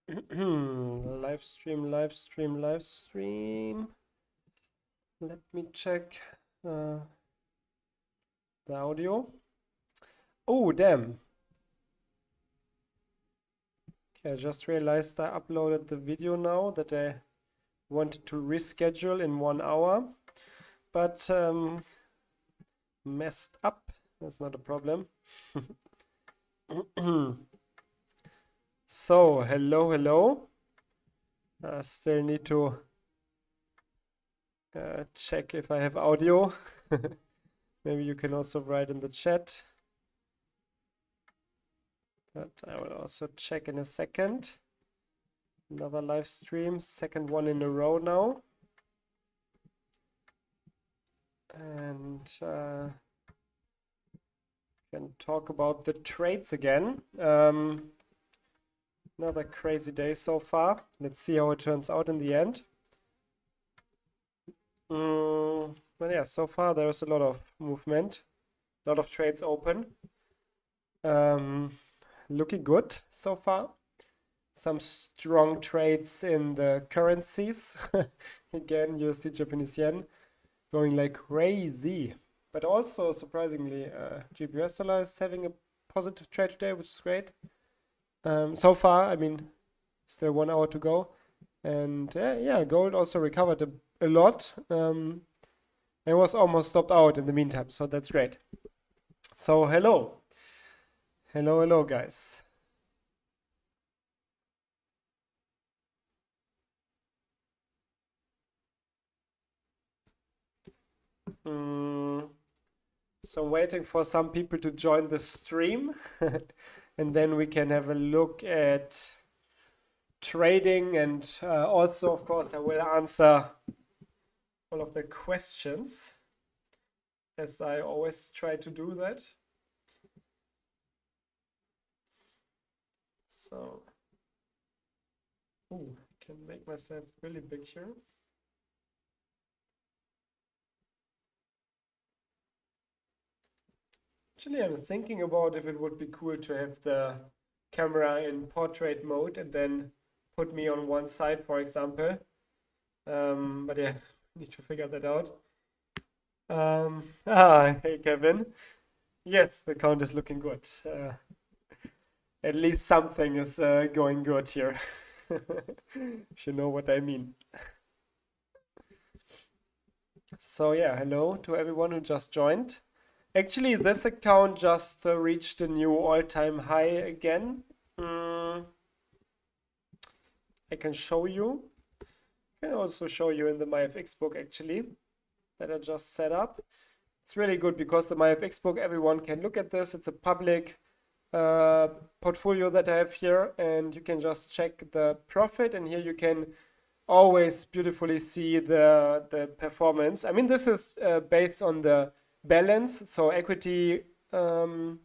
Live stream. Let me check the audio. Oh, damn. Okay, I just realized I uploaded the video now that I wanted to reschedule in 1 hour, but messed up. That's not a problem. So, hello. I still need to check if I have audio. Maybe you can also write in the chat. But I will also check in a second. Another live stream, second one in a row now. And can talk about the trades again. Another crazy day so far. Let's see how it turns out in the end. But yeah, so far there's a lot of movement, a lot of trades open. Looking good so far. Some strong trades in the currencies. Again, USD Yen going like crazy. But also, surprisingly, GBP US dollar is having a positive trade today, which is great. So far, I mean, still 1 hour to go. And yeah, gold also recovered a lot. And was almost stopped out in the meantime, so that's great. So hello, guys. So I'm waiting for some people to join the stream, and then we can have a look at trading, and also, of course, I will answer all of the questions, as I always try to do that. So, I can make myself really big here. Actually, I'm thinking about if it would be cool to have the camera in portrait mode and then put me on one side, for example. But yeah, need to figure that out. Hey Kevin. Yes, the count is looking good. At least something is going good here. If you know what I mean. So yeah, hello to everyone who just joined. Actually, this account just reached a new all-time high again. I can show you. I can also show you in the MyFX book actually that I just set up. It's really good because the MyFX book, everyone can look at this. It's a public portfolio that I have here, and you can just check the profit, and here you can always beautifully see the performance. I mean, this is based on the balance, so equity, yeah,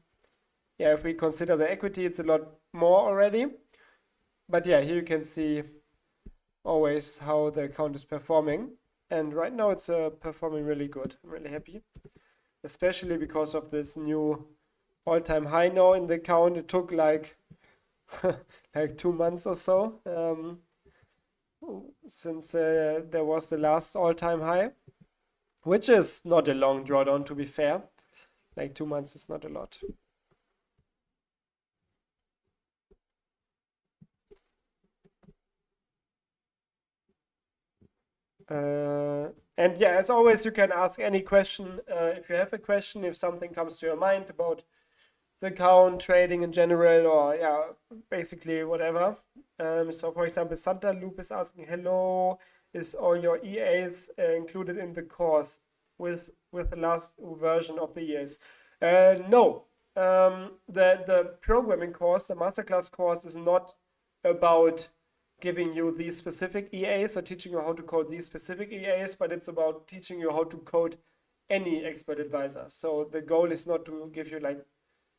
if we consider the equity, it's a lot more already. But yeah, here you can see always how the account is performing, and right now it's performing really good. I'm really happy, especially because of this new all-time high now in the account. It took like like 2 months or so since there was the last all-time high, which is not a long drawdown, to be fair. Like 2 months is not a lot. And yeah, as always, you can ask any question if you have a question, if something comes to your mind about the account, trading in general, or yeah, basically whatever. So for example, Santa Loop is asking, hello, is all your EAs included in the course with the last version of the EAs? No, the programming course, the masterclass course, is not about giving you these specific EAs or teaching you how to code these specific EAs, but it's about teaching you how to code any expert advisor. So the goal is not to give you like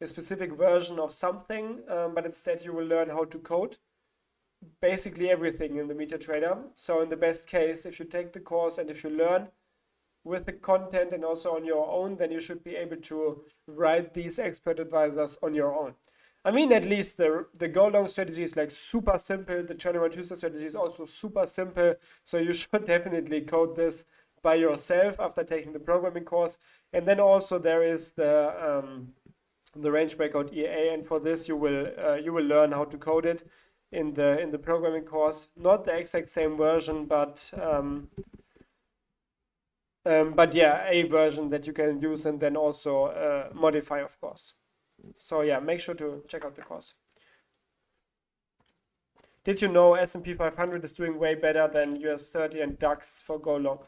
a specific version of something, but instead you will learn how to code basically everything in the MetaTrader. So in the best case, if you take the course and if you learn with the content and also on your own, then you should be able to write these expert advisors on your own. I mean, at least the go long strategy is like super simple. The turnaround Tuesday strategy is also super simple. So you should definitely code this by yourself after taking the programming course. And then also there is the range breakout EA, and for this you will learn how to code it in the programming course. Not the exact same version, but yeah, a version that you can use and then also modify, of course. So yeah, make sure to check out the course. Did you know S&P 500 is doing way better than US30 and DAX for go long?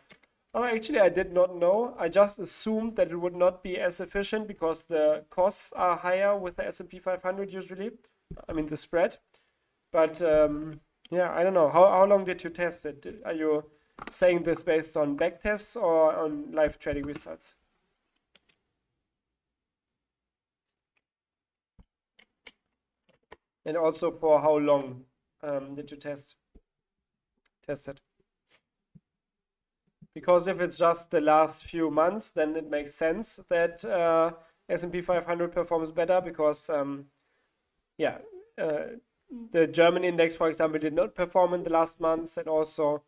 Oh, actually, I did not know. I just assumed that it would not be as efficient because the costs are higher with the S&P 500 usually. I mean, the spread. But yeah, I don't know. How long did you test it? Are you saying this based on back tests or on live trading results? And also for how long did you test it? Because if it's just the last few months, then it makes sense that S&P 500 performs better because yeah, the German index, for example, did not perform in the last months, and also,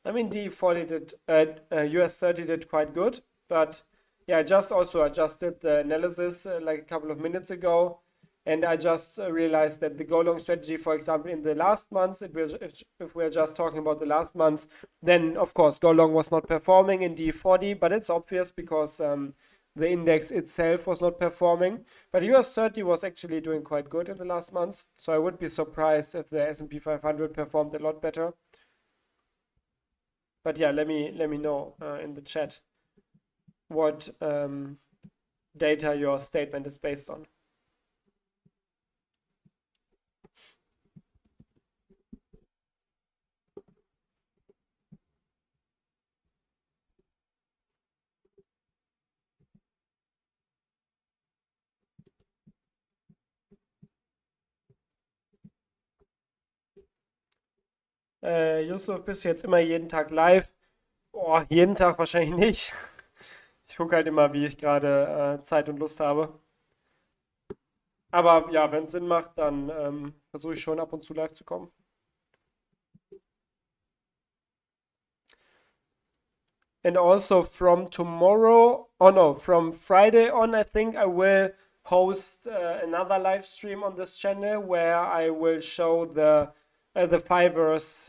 I mean, the 40 did, US30 did quite good, but yeah, I just also adjusted the analysis like a couple of minutes ago, and I just realized that the go long strategy, for example, in the last months, if we're just talking about the last months, then of course go long was not performing in D40, but it's obvious because the index itself was not performing. But US30 was actually doing quite good in the last months, so I would be surprised if the S&P 500 performed a lot better. But yeah, let me know in the chat what data your statement is based on. Yusuf, bist du jetzt immer jeden Tag live? Oh, jeden Tag wahrscheinlich nicht. Ich gucke halt immer, wie ich gerade Zeit und Lust habe. Aber ja, wenn es Sinn macht, dann versuche ich schon ab und zu live zu kommen. And also from tomorrow, oh no, from Friday on, I think I will host another live stream on this channel where I will show the Fivers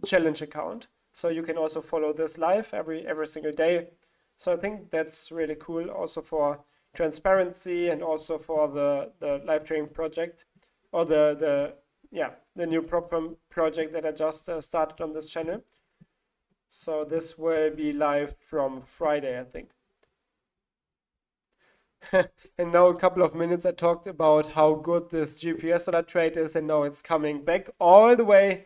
challenge account. So you can also follow this live every single day. So I think that's really cool also for transparency and also for the live trading project or the new prop project that I just started on this channel. So this will be live from Friday, I think. And now a couple of minutes I talked about how good this GPS dollar trade is, and now it's coming back all the way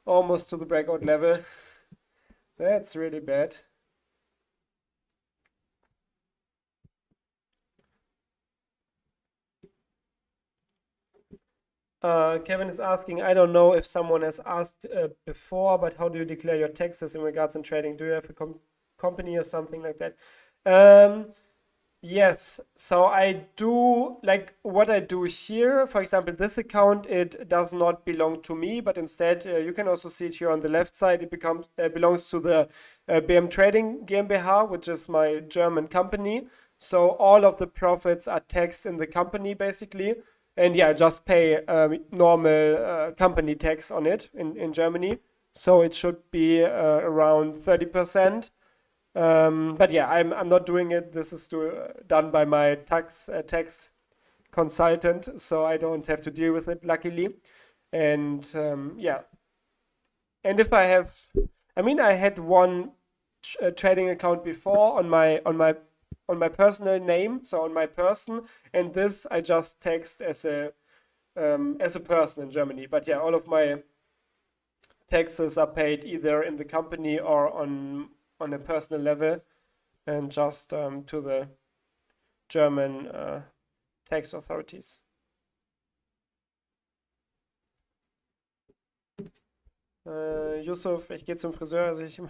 almost to the breakout level. That's really bad. Kevin is asking, I don't know if someone has asked before, but how do you declare your taxes in regards in trading? Do you have a company or something like that? Yes, so I do, like what I do here, for example, this account, it does not belong to me, but instead you can also see it here on the left side, it belongs to the BM Trading GmbH, which is my German company. So all of the profits are taxed in the company basically. And yeah, just pay normal company tax on it in Germany. So it should be around 30%. But yeah, I'm not doing it. This is done by my tax consultant, so I don't have to deal with it, luckily. And yeah, and if I have, I mean, I had one trading account before on my personal name, so on my person, and this I just taxed as a person in Germany. But yeah, all of my taxes are paid either in the company or on a personal level, and just to the German tax authorities. Yusuf, ich gehe zum Friseur, also ich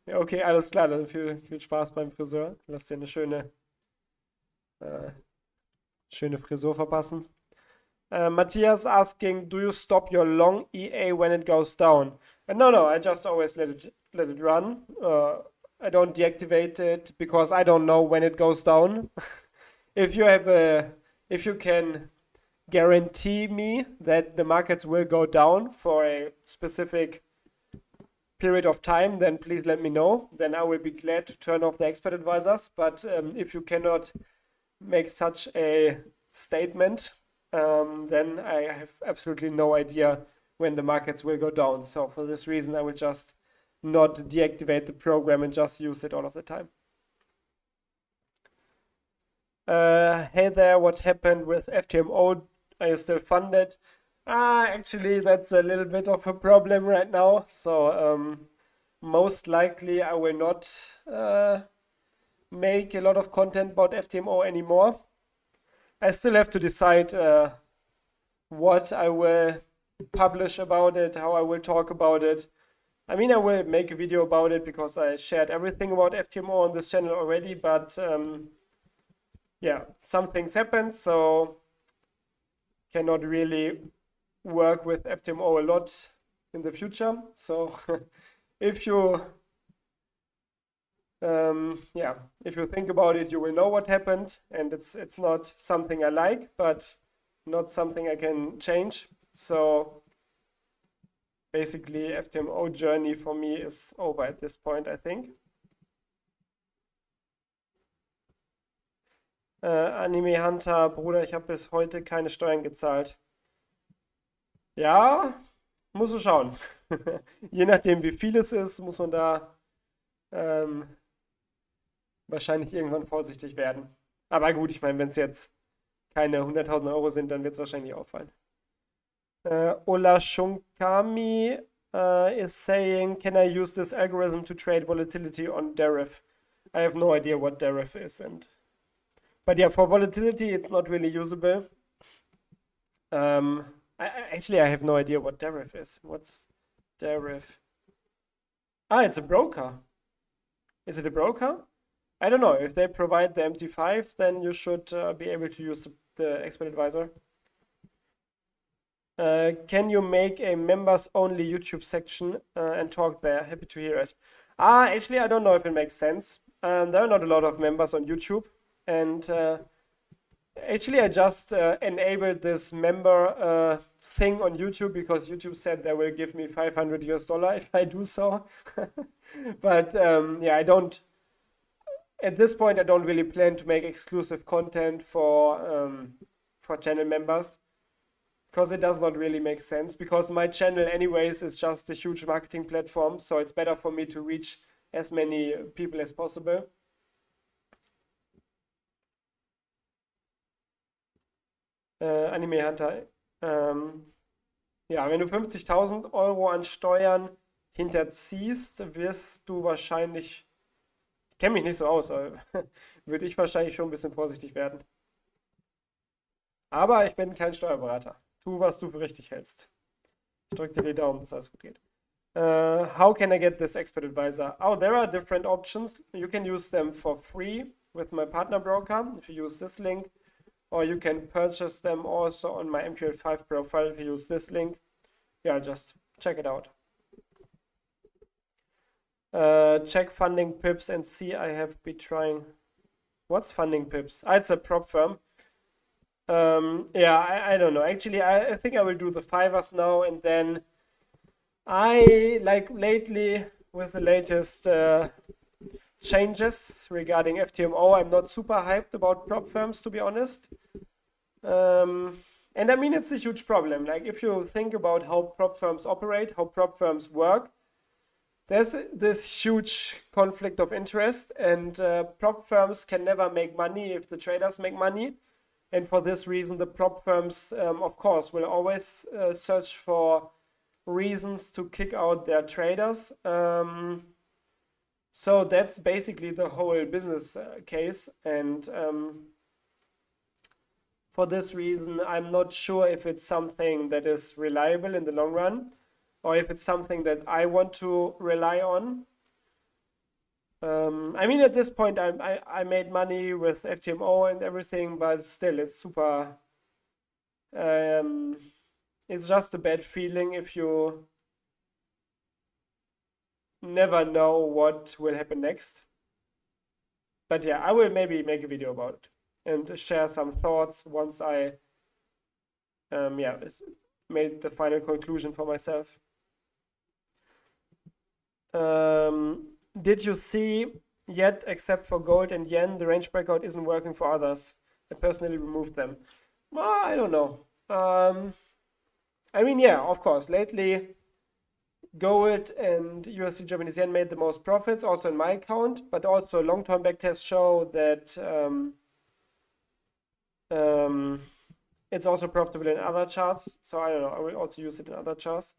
Ja, okay, alles klar, dann viel Spaß beim Friseur. Lass dir eine schöne Frisur verpassen. Matthias asking, do you stop your long EA when it goes down? No, I just always let it run. I don't deactivate it because I don't know when it goes down. If you can guarantee me that the markets will go down for a specific period of time, then please let me know. Then I will be glad to turn off the expert advisors. But if you cannot make such a statement, then I have absolutely no idea when the markets will go down. So for this reason, I will just not deactivate the program and just use it all of the time. Hey there, what happened with FTMO? Are you still funded? Actually, that's a little bit of a problem right now. So most likely I will not make a lot of content about FTMO anymore. I still have to decide what I will publish about it, how I will talk about it. I mean, I will make a video about it because I shared everything about FTMO on this channel already, but yeah, some things happened, so cannot really work with FTMO a lot in the future. So if you if you think about it, you will know what happened, and it's not something I like, but not something I can change. So basically, FTMO journey for me is over at this point, I think. Anime Hunter, Bruder, ich habe bis heute keine Steuern gezahlt. Ja, musst du schauen. Je nachdem, wie viel es ist, muss man da wahrscheinlich irgendwann vorsichtig werden. Aber gut, ich meine, wenn es jetzt keine 100.000 Euro sind, dann wird es wahrscheinlich auffallen. Ola Shunkami is saying, can I use this algorithm to trade volatility on Derif? I have no idea what Derif is, but yeah, for volatility, it's not really usable. Actually, I have no idea what Derif is. What's Derif? It's a broker. Is it a broker? I don't know. If they provide the MT5, then you should be able to use the expert advisor. Can you make a members only YouTube section and talk there? Happy to hear it. Actually, I don't know if it makes sense. There are not a lot of members on YouTube, and actually, I just enabled this member thing on YouTube because YouTube said they will give me $500 if I do so. But yeah, I don't. At this point, I don't really plan to make exclusive content for channel members because it does not really make sense. Because my channel, anyways, is just a huge marketing platform, so it's better for me to reach as many people as possible. Anime Hunter. Ja, wenn du 50.000 Euro an Steuern hinterziehst, wirst du wahrscheinlich, ich kenne mich nicht so aus, aber würde ich wahrscheinlich schon ein bisschen vorsichtig werden. Aber ich bin kein Steuerberater. Tu, was du für richtig hältst. Ich drücke dir die Daumen, dass alles gut geht. How can I get this expert advisor? Oh, there are different options. You can use them for free with my partner broker if you use this link. Or you can purchase them also on my MQL5 profile if you use this link. Yeah, just check it out. Check funding pips and see I have been trying. What's funding pips? It's a prop firm. Yeah, I don't know. Actually, I think I will do the fivers now, and then I, like lately with the latest changes regarding FTMO, I'm not super hyped about prop firms, to be honest. And I mean, it's a huge problem. Like, if you think about how prop firms operate, how prop firms work, there's this huge conflict of interest, and prop firms can never make money if the traders make money. And for this reason, the prop firms, of course, will always search for reasons to kick out their traders. So that's basically the whole business case. And for this reason, I'm not sure if it's something that is reliable in the long run, or if it's something that I want to rely on. I mean, at this point, I made money with FTMO and everything, but still, it's super. It's just a bad feeling if you never know what will happen next. But yeah, I will maybe make a video about it and share some thoughts once I made the final conclusion for myself. Did you see yet, except for gold and yen, the range breakout isn't working for others? I personally removed them. Well, I don't know. I mean, yeah, of course, lately gold and USD Japanese yen made the most profits, also in my account, but also long-term backtests show that it's also profitable in other charts. So I don't know, I will also use it in other charts.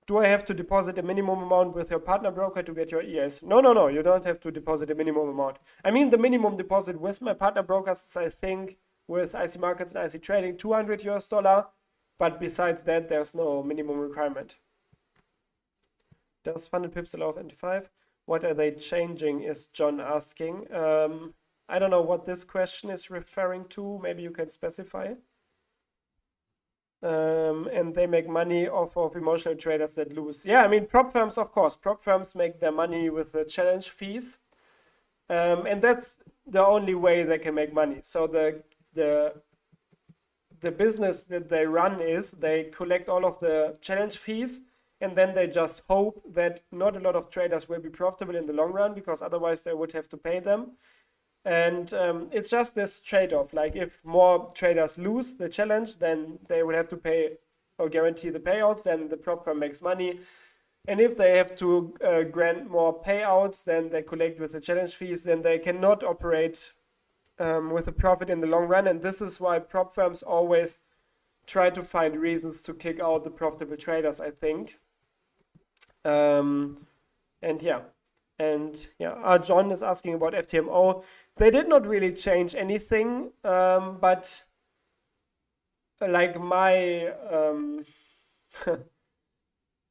Do I have to deposit a minimum amount with your partner broker to get your EAs? No, you don't have to deposit a minimum amount. I mean, the minimum deposit with my partner brokers is, I think, with IC Markets and IC Trading, $200 US, but besides that, there's no minimum requirement. Does funded pips allow MT5? What are they changing, is John asking. I don't know what this question is referring to. Maybe you can specify. And they make money off of emotional traders that lose. Yeah, I mean, prop firms, of course. Prop firms make their money with the challenge fees. And that's the only way they can make money. So the business that they run is they collect all of the challenge fees, and then they just hope that not a lot of traders will be profitable in the long run, because otherwise they would have to pay them. And it's just this trade-off. Like, if more traders lose the challenge, then they will have to pay or guarantee the payouts, then the prop firm makes money. And if they have to grant more payouts, then they collect with the challenge fees, then they cannot operate with a profit in the long run. And this is why prop firms always try to find reasons to kick out the profitable traders, I think. John is asking about FTMO. They did not really change anything, but like my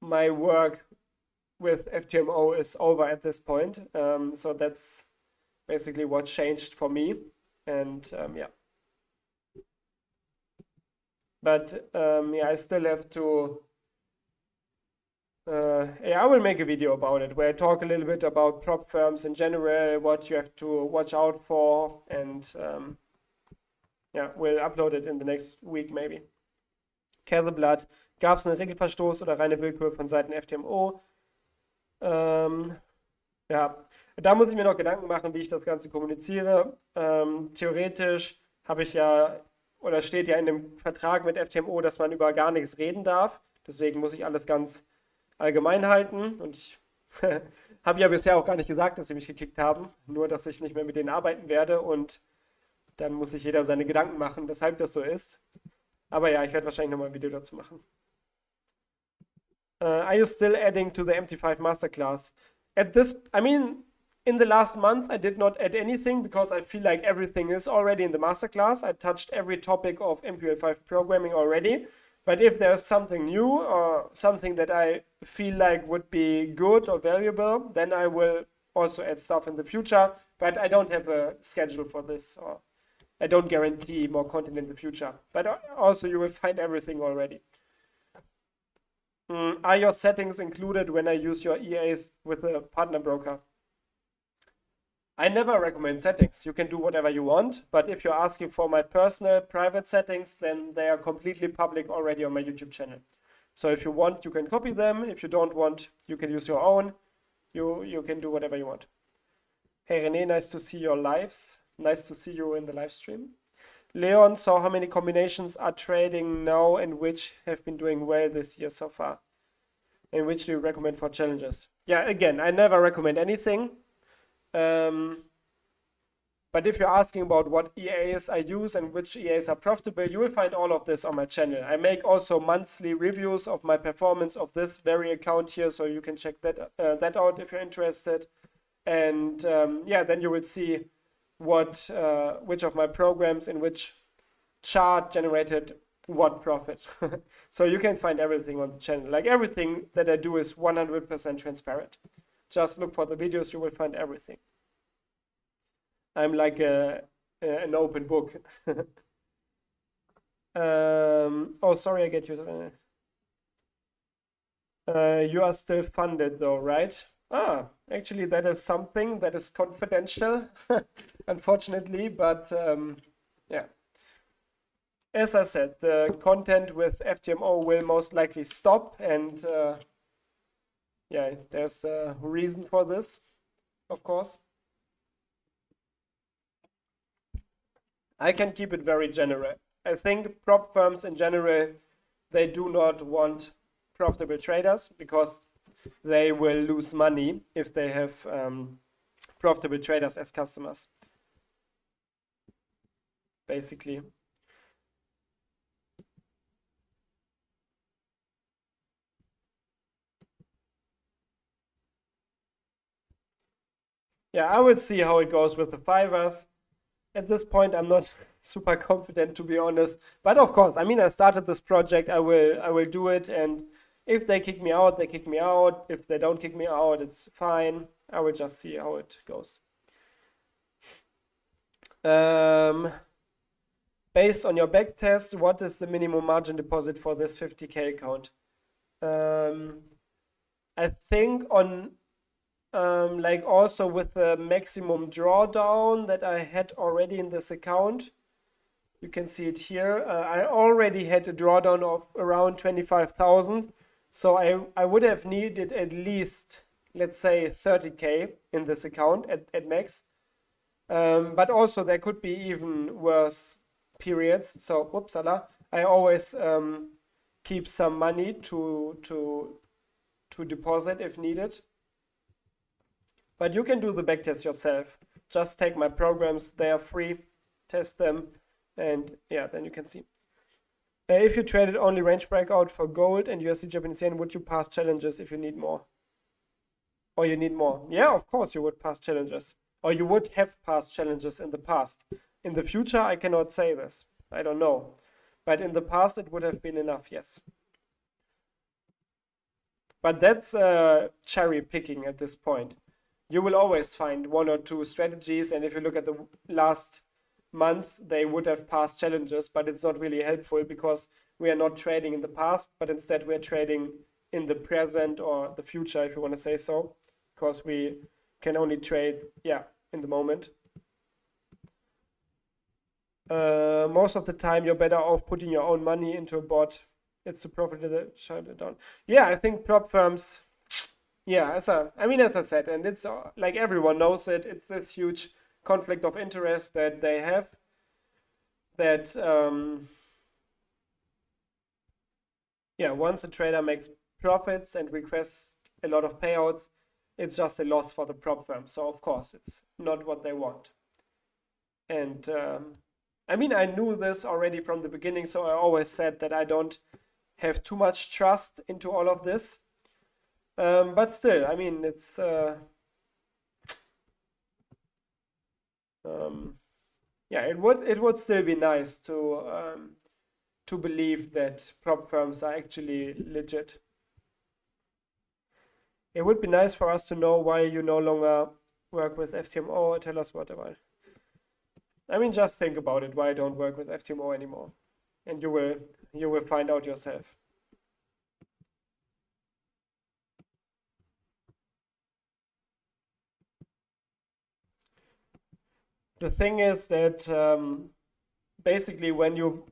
my work with FTMO is over at this point. So that's basically what changed for me. And but I still have to. I will make a video about it where I talk a little bit about prop firms in general, what you have to watch out for, and we'll upload it in the next week maybe. Käseblatt, gab es einen Regelverstoß oder reine Willkür von Seiten FTMO? Da muss ich mir noch Gedanken machen, wie ich das Ganze kommuniziere. Theoretisch habe ich ja, oder steht ja in dem Vertrag mit FTMO, dass man über gar nichts reden darf. Deswegen muss ich alles ganz allgemein halten, und ich habe ja bisher auch gar nicht gesagt, dass sie mich gekickt haben, nur dass ich nicht mehr mit denen arbeiten werde, und dann muss sich jeder seine Gedanken machen, weshalb das so ist. Aber ja, ich werde wahrscheinlich nochmal ein Video dazu machen. Are you still adding to the MT5 masterclass? In the last month I did not add anything because I feel like everything is already in the masterclass. I touched every topic of MPL5 programming already. But if there's something new or something that I feel like would be good or valuable, then I will also add stuff in the future. But I don't have a schedule for this, or I don't guarantee more content in the future. But also you will find everything already. Are your settings included when I use your EAs with a partner broker? I never recommend settings. You can do whatever you want, but if you're asking for my personal private settings, then they are completely public already on my YouTube channel. So if you want, you can copy them. If you don't want, you can use your own. You can do whatever you want. Hey René, nice to see your lives. Nice to see you in the live stream. Leon, so how many combinations are trading now and which have been doing well this year so far? And which do you recommend for challenges? Yeah, again, I never recommend anything. But if you're asking about what EAs I use and which EAs are profitable, you will find all of this on my channel. I make also monthly reviews of my performance of this very account here, so you can check that out if you're interested. And then you will see which of my programs in which chart generated what profit. So you can find everything on the channel. Like, everything that I do is 100% transparent. Just look for the videos, you will find everything. I'm like an open book. Oh, sorry, I get you. You are still funded though, right? Ah, actually, that is something that is confidential, unfortunately, but yeah. As I said, the content with FTMO will most likely stop, and yeah, there's a reason for this, of course. I can keep it very general. I think prop firms in general, they do not want profitable traders because they will lose money if they have profitable traders as customers, basically. Yeah, I will see how it goes with the fivers. At this point, I'm not super confident, to be honest. But of course, I mean, I started this project. I will do it, and if they kick me out, they kick me out. If they don't kick me out, it's fine. I will just see how it goes. Based on your back test, what is the minimum margin deposit for this 50K account? I think on like also with the maximum drawdown that I had already in this account, you can see it here. I already had a drawdown of around 25,000, so I would have needed at least, let's say, 30K in this account at max. But also there could be even worse periods. So, whoopsala, I always keep some money to deposit if needed. But you can do the backtest yourself. Just take my programs, they are free, test them, and yeah, then you can see. If you traded only range breakout for gold and USDJPY yen, would you pass challenges if you need more? Or you need more? Yeah, of course you would pass challenges. Or you would have passed challenges in the past. In the future, I cannot say this. I don't know. But in the past, it would have been enough, yes. But that's cherry picking at this point. You will always find one or two strategies, and if you look at the last months, they would have passed challenges, but it's not really helpful because we are not trading in the past, but instead we're trading in the present or the future, if you want to say so, because we can only trade, yeah, in the moment. Most of the time, you're better off putting your own money into a bot. It's the profit that shut it down. Yeah, I think prop firms. Yeah, as I said, and it's like everyone knows it. It's this huge conflict of interest that they have. That yeah, once a trader makes profits and requests a lot of payouts, it's just a loss for the prop firm. So of course, it's not what they want. And I mean, I knew this already from the beginning, so I always said that I don't have too much trust into all of this. But still, I mean, it's yeah, it would still be nice to believe that prop firms are actually legit. It would be nice for us to know why you no longer work with FTMO. Tell us what about it. I mean, just think about it. Why I don't work with FTMO anymore, and you will find out yourself. The thing is that basically when you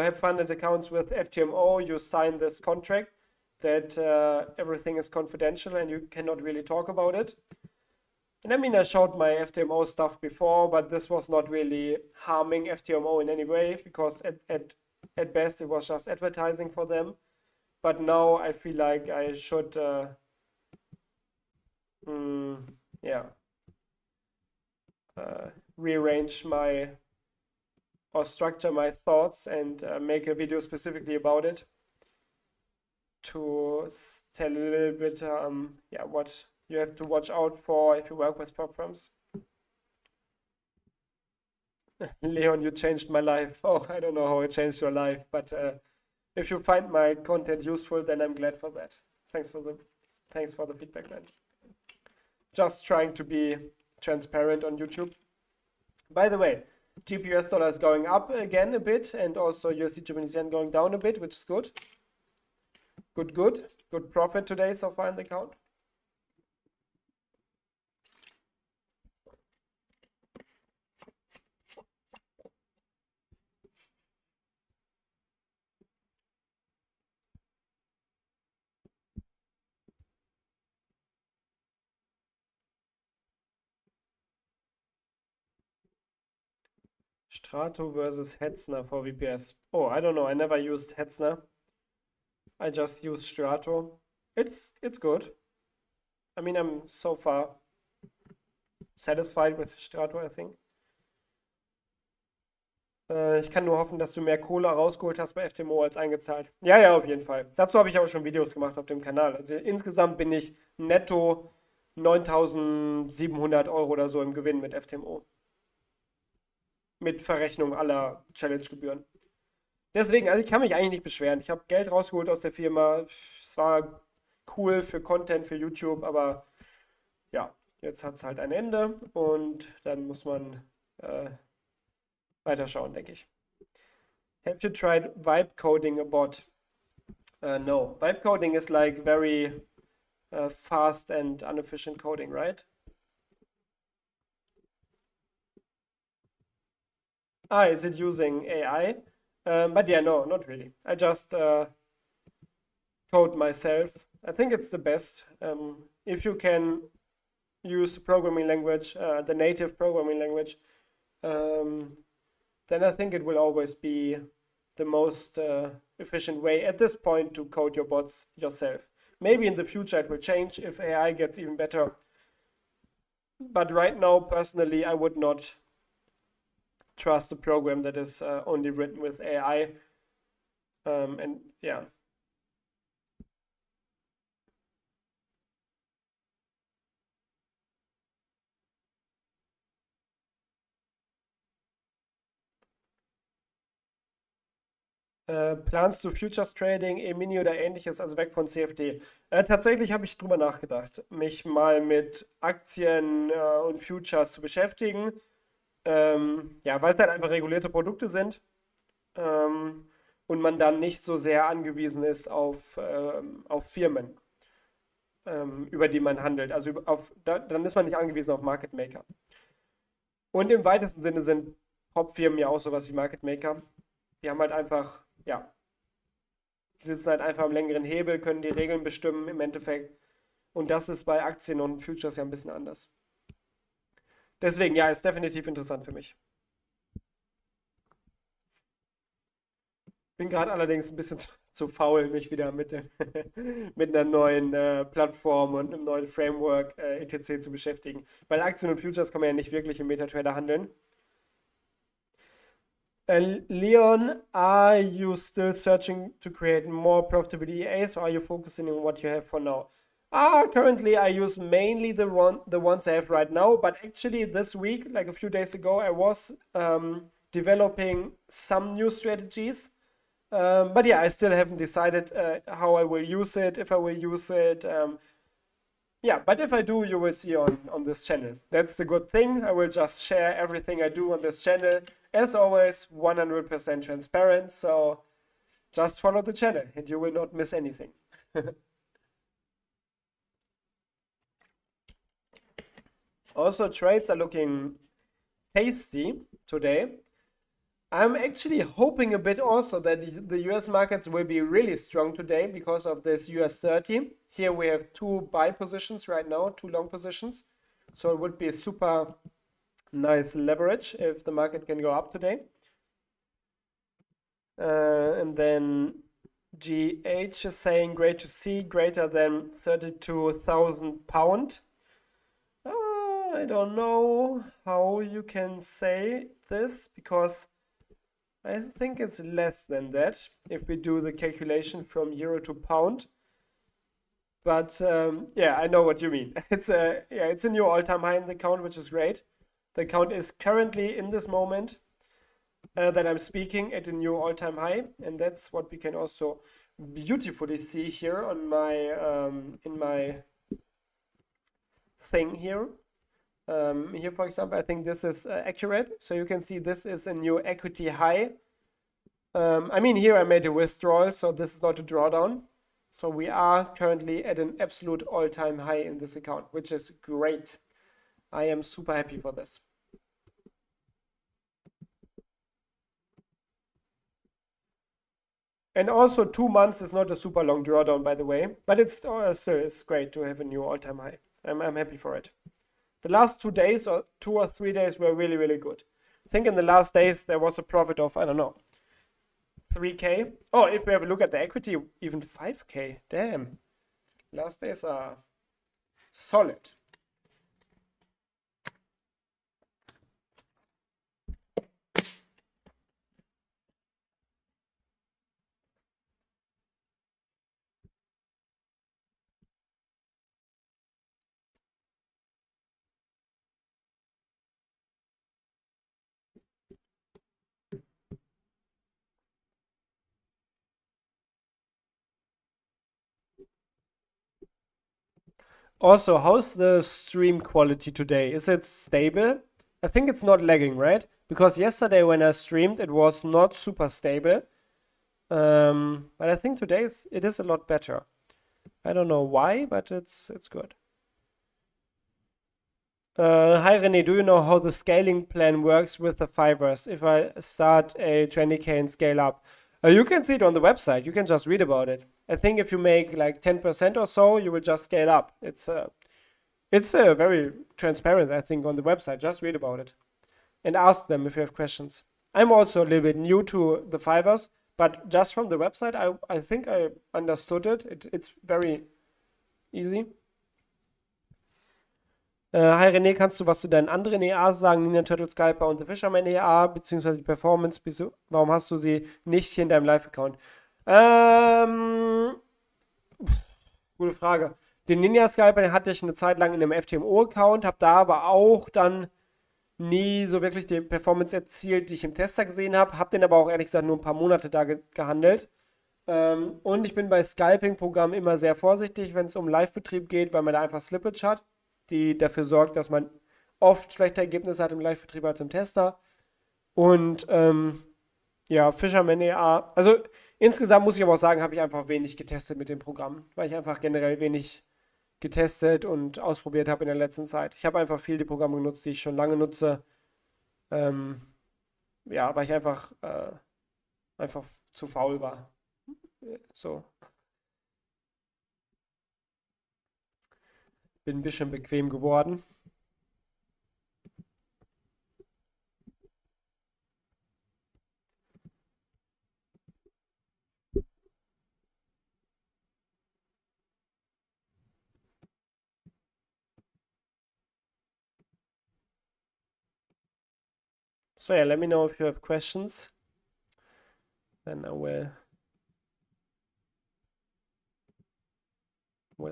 have funded accounts with FTMO, you sign this contract that everything is confidential and you cannot really talk about it. And I mean, I showed my FTMO stuff before, but this was not really harming FTMO in any way because at best it was just advertising for them. But now I feel like I should, yeah, rearrange or structure my thoughts and make a video specifically about it to tell a little bit, yeah, what you have to watch out for if you work with prop firms. Leon, you changed my life. Oh, I don't know how it changed your life, but if you find my content useful, then I'm glad for that. Thanks for the feedback, man. just trying to be transparent on YouTube. By the way, GBP US dollar is going up again a bit, and also USD Yen going down a bit, which is good. Good profit today so far in the account. Strato versus Hetzner for VPS. Oh, I don't know. I never used Hetzner. I just used Strato. It's good. I mean, I'm so far satisfied with Strato, I think. Ich kann nur hoffen, dass du mehr Kohle rausgeholt hast bei FTMO als eingezahlt. Ja, ja, auf jeden Fall. Dazu habe ich auch schon Videos gemacht auf dem Kanal. Also insgesamt bin ich netto 9.700 Euro oder so im Gewinn mit FTMO. Mit Verrechnung aller Challenge-Gebühren. Deswegen, also ich kann mich eigentlich nicht beschweren. Ich habe Geld rausgeholt aus der Firma. Es war cool für Content, für YouTube, aber ja, jetzt hat es halt ein Ende und dann muss man weiterschauen, denke ich. Have you tried vibe coding a bot? No. Vibe coding is like very fast and inefficient coding, right? Ah, is it using AI? But yeah, no, not really. I just code myself. I think it's the best. If you can use the programming language, the native programming language, then I think it will always be the most efficient way at this point to code your bots yourself. Maybe in the future it will change if AI gets even better. But right now, personally, I would not trust a program that is only written with AI. And yeah. Planst du Futures Trading, E-Mini oder ähnliches, also weg von CFD? Tatsächlich habe ich drüber nachgedacht, mich mal mit Aktien und Futures zu beschäftigen. Ja, weil es halt einfach regulierte Produkte sind und man dann nicht so sehr angewiesen ist auf Firmen, über die man handelt. Also dann ist man nicht angewiesen auf Market Maker. Und im weitesten Sinne sind Prop-Firmen ja auch sowas wie Market Maker. Die haben halt einfach, ja, die sitzen halt einfach am längeren Hebel, können die Regeln bestimmen im Endeffekt. Und das ist bei Aktien und Futures ja ein bisschen anders. Deswegen, ja, ist definitiv interessant für mich. Bin gerade allerdings ein bisschen zu faul, mich wieder mit einer neuen Plattform und einem neuen Framework etc. zu beschäftigen. Weil Aktien und Futures kann man ja nicht wirklich im MetaTrader handeln. Leon, are you still searching to create more profitable EAs, or are you focusing on what you have for now? Currently I use mainly the ones I have right now, but actually this week, like a few days ago, I was developing some new strategies. But yeah, I still haven't decided how I will use it, if I will use it. Yeah, but if I do, you will see on this channel. That's the good thing. I will just share everything I do on this channel. As always, 100% transparent. So just follow the channel and you will not miss anything. Also, trades are looking tasty today. I'm actually hoping a bit also that the US markets will be really strong today because of this US30. Here we have two buy positions right now, two long positions. So it would be a super nice leverage if the market can go up today. And then GH is saying great to see, greater than 32,000 pound. I don't know how you can say this because I think it's less than that if we do the calculation from euro to pound. But yeah, I know what you mean. It's a new all-time high in the account, which is great. The account is currently in this moment that I'm speaking at a new all-time high, and that's what we can also beautifully see here on my in my thing here. Here, for example, I think this is accurate. So you can see this is a new equity high. I mean, here I made a withdrawal, so this is not a drawdown. So we are currently at an absolute all-time high in this account, which is great. I am super happy for this. And also 2 months is not a super long drawdown, by the way, but it's still is great to have a new all-time high. I'm happy for it. The last 2 days or 2 or 3 days were really, really good. I think in the last days there was a profit of, I don't know, 3K. Oh, if we have a look at the equity, even 5K. Damn. Last days are solid. Also, how's the stream quality today? Is it stable? I think it's not lagging, right? Because yesterday when I streamed, it was not super stable. But I think today it is a lot better. I don't know why, but it's good. Hi René, do you know how the scaling plan works with the fibers? If I start a 20K and scale up, you can see it on the website. You can just read about it. I think if you make like 10% or so, you will just scale up. It's very transparent, I think, on the website. Just read about it and ask them if you have questions. I'm also a little bit new to the fibers, but just from the website, I think I understood it. It's very easy. Hi René, kannst du was zu deinen anderen EAs sagen, Ninja Turtle Scalper und The Fisherman EA, beziehungsweise die Performance, warum hast du sie nicht hier in deinem Live-Account? Gute Frage. Den Ninja Scalper, den hatte ich eine Zeit lang in einem FTMO-Account, habe da aber auch dann nie so wirklich die Performance erzielt, die ich im Tester gesehen habe, habe den aber auch ehrlich gesagt nur ein paar Monate da gehandelt. Und ich bin bei Scalping-Programmen immer sehr vorsichtig, wenn es um Live-Betrieb geht, weil man da einfach Slippage hat, die dafür sorgt, dass man oft schlechte Ergebnisse hat im Live-Betrieb als im Tester. Und ja, Fisherman EA. Also insgesamt muss ich aber auch sagen, habe ich einfach wenig getestet mit dem Programm, weil ich einfach generell wenig getestet und ausprobiert habe in der letzten Zeit. Ich habe einfach viel die Programme genutzt, die ich schon lange nutze. Ja, weil ich einfach zu faul war. So. Bin ein bisschen bequem geworden. So yeah, let me know if you have questions. Then I will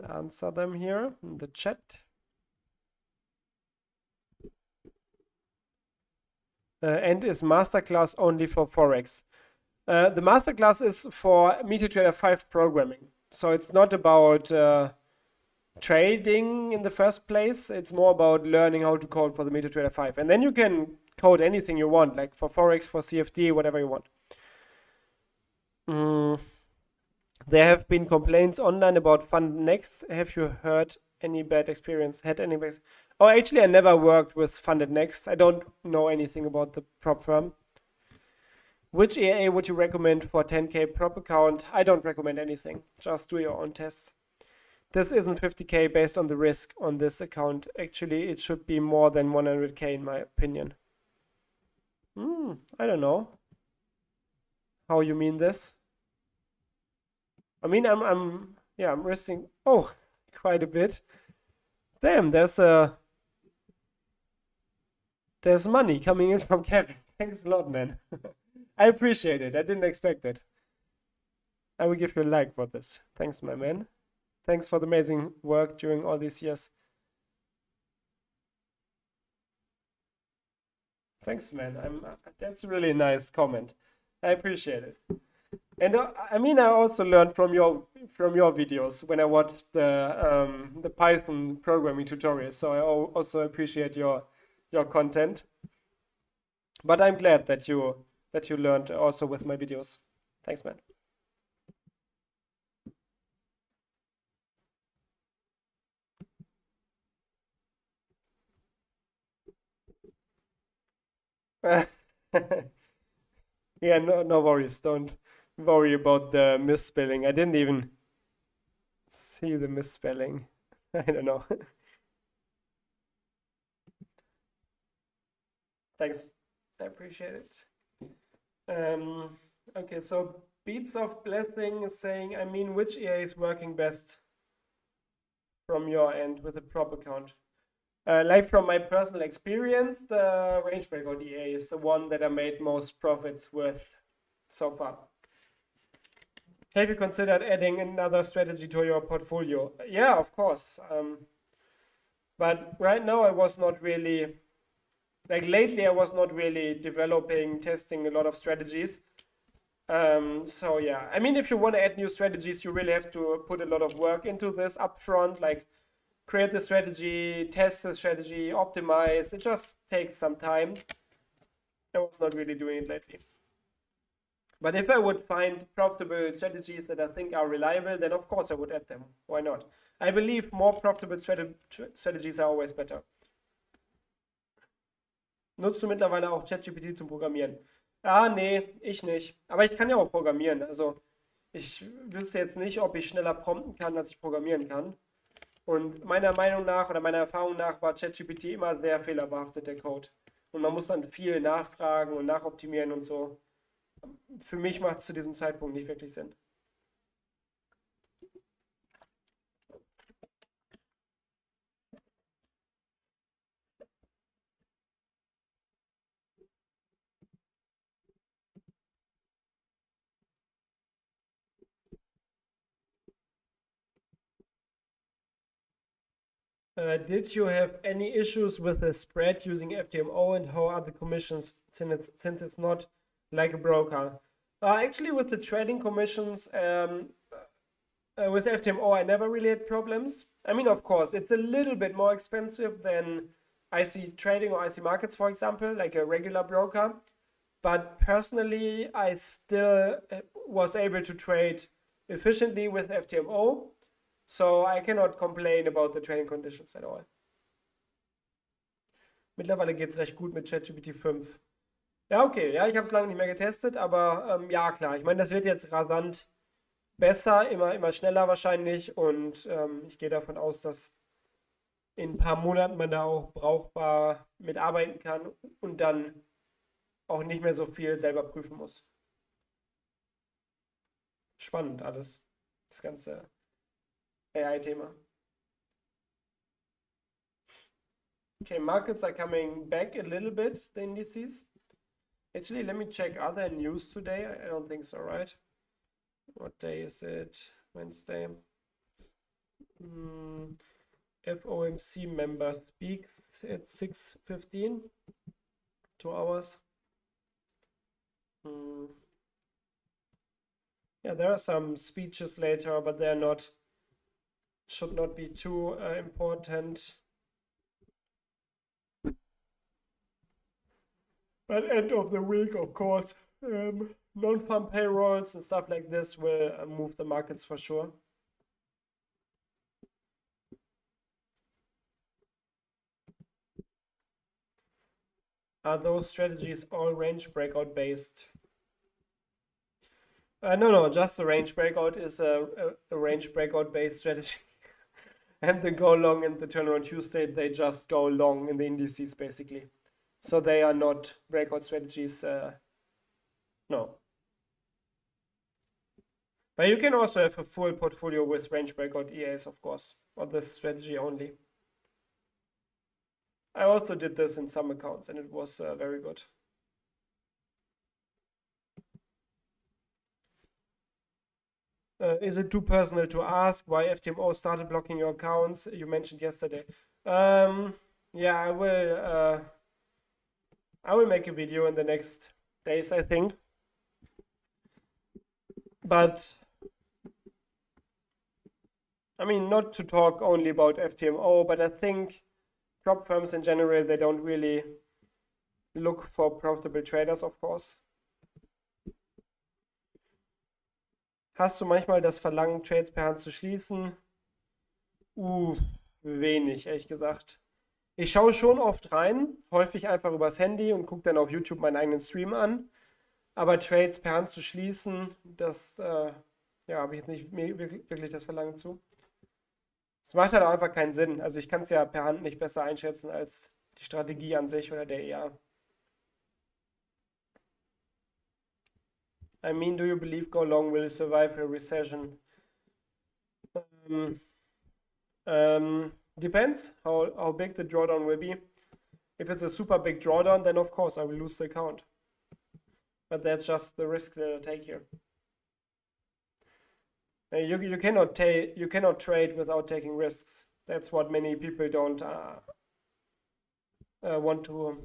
answer them here in the chat. And is masterclass only for Forex? The masterclass is for MetaTrader 5 programming. So it's not about trading in the first place. It's more about learning how to code for the MetaTrader 5. And then you can code anything you want, like for Forex, for CFD, whatever you want. There have been complaints online about FundedNext. Have you heard any bad experience? Had any bad? Oh, actually, I never worked with FundedNext. I don't know anything about the prop firm. Which EA would you recommend for 10K prop account? I don't recommend anything. Just do your own tests. This isn't 50K based on the risk on this account. Actually, it should be more than 100K in my opinion. I don't know how you mean this. I mean, I'm risking, quite a bit. Damn, there's money coming in from Kevin. Thanks a lot, man. I appreciate it. I didn't expect it. I will give you a like for this. Thanks, my man. Thanks for the amazing work during all these years. Thanks, man. That's a really nice comment. I appreciate it. And I mean, I also learned from your from your videos when I watched the Python programming tutorials. So I also appreciate your content. But I'm glad that you learned also with my videos. Thanks, man. Yeah, no worries. Don't worry about the misspelling. I didn't even see the misspelling. I don't know. Thanks. I appreciate it. Okay, so Beats of Blessing is saying, I mean, which EA is working best from your end with a prop account? Like from my personal experience, the range breakout EA is the one that I made most profits with so far. Have you considered adding another strategy to your portfolio? Yeah, of course. But right now I was not really, like lately I was not really developing, testing a lot of strategies. So yeah, I mean, if you want to add new strategies, you really have to put a lot of work into this upfront, like create the strategy, test the strategy, optimize. It just takes some time. I was not really doing it lately. But if I would find profitable strategies that I think are reliable, then of course I would add them. Why not? I believe more profitable strategies are always better. Nutzt du mittlerweile auch ChatGPT zum Programmieren? Ah, nee, ich nicht. Aber ich kann ja auch programmieren. Also ich wüsste jetzt nicht, ob ich schneller prompten kann, als ich programmieren kann. Und meiner Meinung nach oder meiner Erfahrung nach war ChatGPT immer sehr fehlerbehaftet, der Code. Und man muss dann viel nachfragen und nachoptimieren und so. Für mich macht es zu diesem Zeitpunkt nicht wirklich Sinn. Did you have any issues with the spread using FTMO, and how are the commissions since it's not like a broker? Actually, with the trading commissions, with FTMO, I never really had problems. I mean, of course, it's a little bit more expensive than IC trading or IC markets, for example, like a regular broker. But personally, I still was able to trade efficiently with FTMO. So I cannot complain about the trading conditions at all. Mittlerweile geht es recht gut mit ChatGPT 5. Ja, okay, ja, ich habe es lange nicht mehr getestet, aber ja, klar. Ich meine, das wird jetzt rasant besser, immer schneller wahrscheinlich. Und ich gehe davon aus, dass in ein paar Monaten man da auch brauchbar mitarbeiten kann und dann auch nicht mehr so viel selber prüfen muss. Spannend alles, das ganze AI-Thema. Okay, markets are coming back a little bit, the indices. Actually, let me check, are there news today? I don't think so, right? What day is it? Wednesday. FOMC member speaks at 6:15. 2 hours. Yeah, there are some speeches later, but they're not, should not be too important. But end of the week, of course, non-farm payrolls and stuff like this will move the markets for sure. Are those strategies all range breakout based? No, just the range breakout is a range breakout based strategy. And the go long and the turnaround Tuesday, they just go long in the indices basically. So they are not breakout strategies, no. But you can also have a full portfolio with range breakout EAs, of course, or this strategy only. I also did this in some accounts and it was very good. Is it too personal to ask why FTMO started blocking your accounts? You mentioned yesterday. Yeah, I will make a video in the next days, I think. But I mean, not to talk only about FTMO, but I think prop firms in general, they don't really look for profitable traders, of course. Hast du manchmal das Verlangen, Trades per Hand zu schließen? Wenig, ehrlich gesagt. Ich schaue schon oft rein, häufig einfach übers Handy und gucke dann auf YouTube meinen eigenen Stream an. Aber Trades per Hand zu schließen, das ja, habe ich jetzt nicht wirklich das Verlangen zu. Es macht halt auch einfach keinen Sinn. Also ich kann es ja per Hand nicht besser einschätzen als die Strategie an sich oder der EA. I mean, do you believe Go Long will survive a recession? Depends how big the drawdown will be. If it's a super big drawdown, then of course I will lose the account. But that's just the risk that I take here. You cannot trade without taking risks. That's what many people don't want to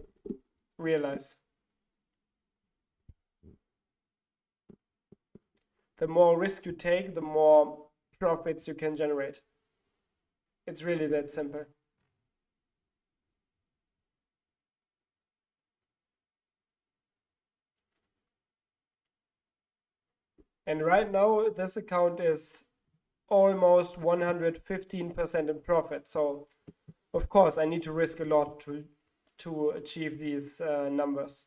realize. The more risk you take, the more profits you can generate. It's really that simple. And right now, this account is almost 115% in profit. So, of course, I need to risk a lot to achieve these numbers.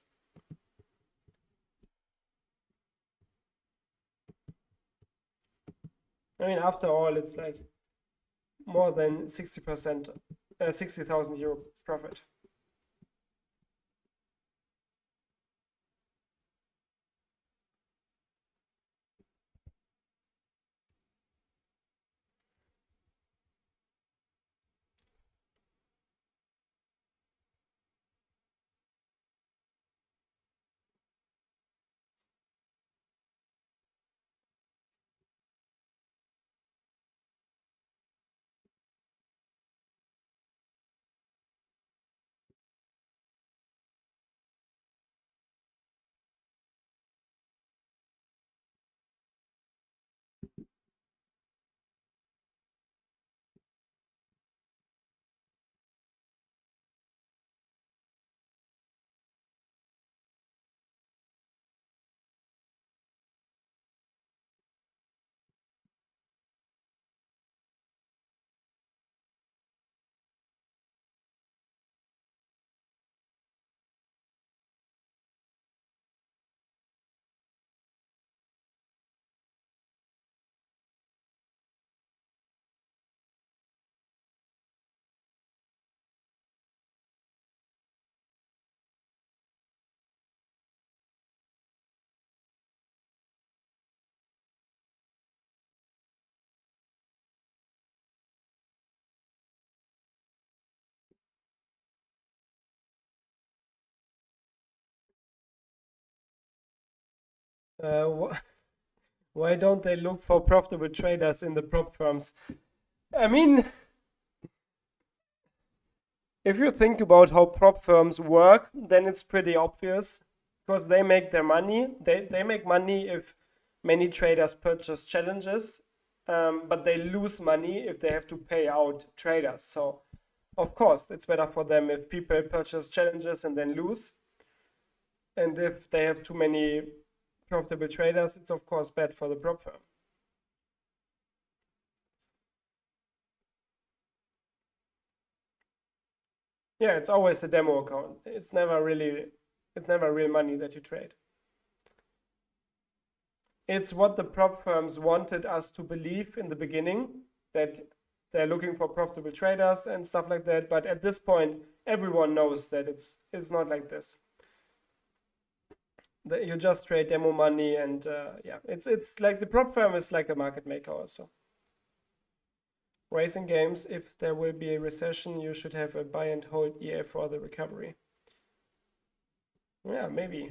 I mean, after all, it's like more than 60%, 60,000 euro profit. Why don't they look for profitable traders in the prop firms? I mean, if you think about how prop firms work, then it's pretty obvious because they make their money. They make money if many traders purchase challenges, but they lose money if they have to pay out traders. So, of course, it's better for them if people purchase challenges and then lose. And if they have too many profitable traders, it's of course bad for the prop firm. Yeah, it's always a demo account. It's never real money that you trade. It's what the prop firms wanted us to believe in the beginning, that they're looking for profitable traders and stuff like that. But at this point, everyone knows that it's not like this. That you just trade demo money, and yeah, it's like the prop firm is like a market maker also. Racing games, if there will be a recession, you should have a buy and hold EA for the recovery. Yeah, maybe.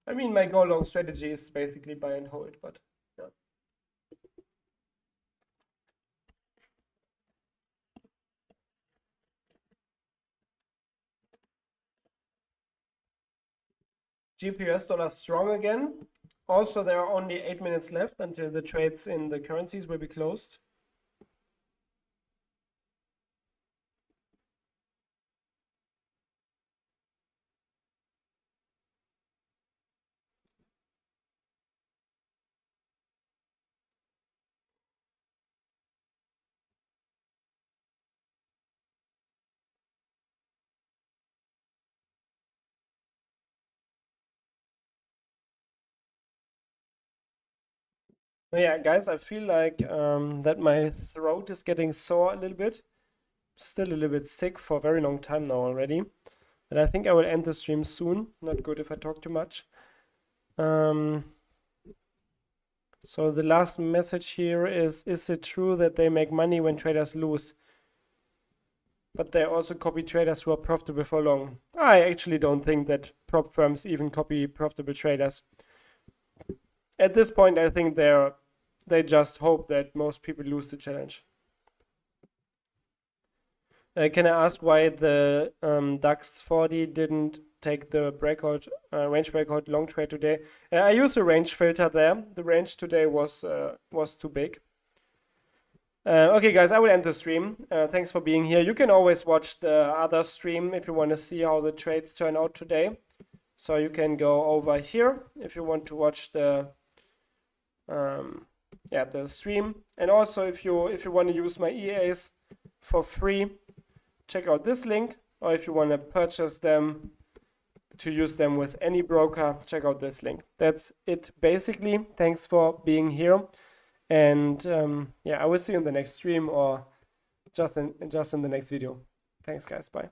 I mean, my go long strategy is basically buy and hold, but yeah. GPU US dollar strong again. Also, there are only 8 minutes left until the trades in the currencies will be closed. Yeah, guys, I feel like that my throat is getting sore a little bit. Still a little bit sick for a very long time now already. But I think I will end the stream soon. Not good if I talk too much. So the last message here is it true that they make money when traders lose? But they also copy traders who are profitable for long. I actually don't think that prop firms even copy profitable traders. At this point, I think they just hope that most people lose the challenge. Can I ask why the DAX 40 didn't take the breakout, range breakout long trade today? I use a range filter there. The range today was too big. Okay, guys, I will end the stream. Thanks for being here. You can always watch the other stream if you want to see how the trades turn out today. So you can go over here if you want to watch the stream. And also if you want to use my EAs for free, check out this link. Or if you want to purchase them to use them with any broker, check out this link. That's it basically. Thanks for being here. And I will see you in the next stream or just in the next video. Thanks, guys. Bye.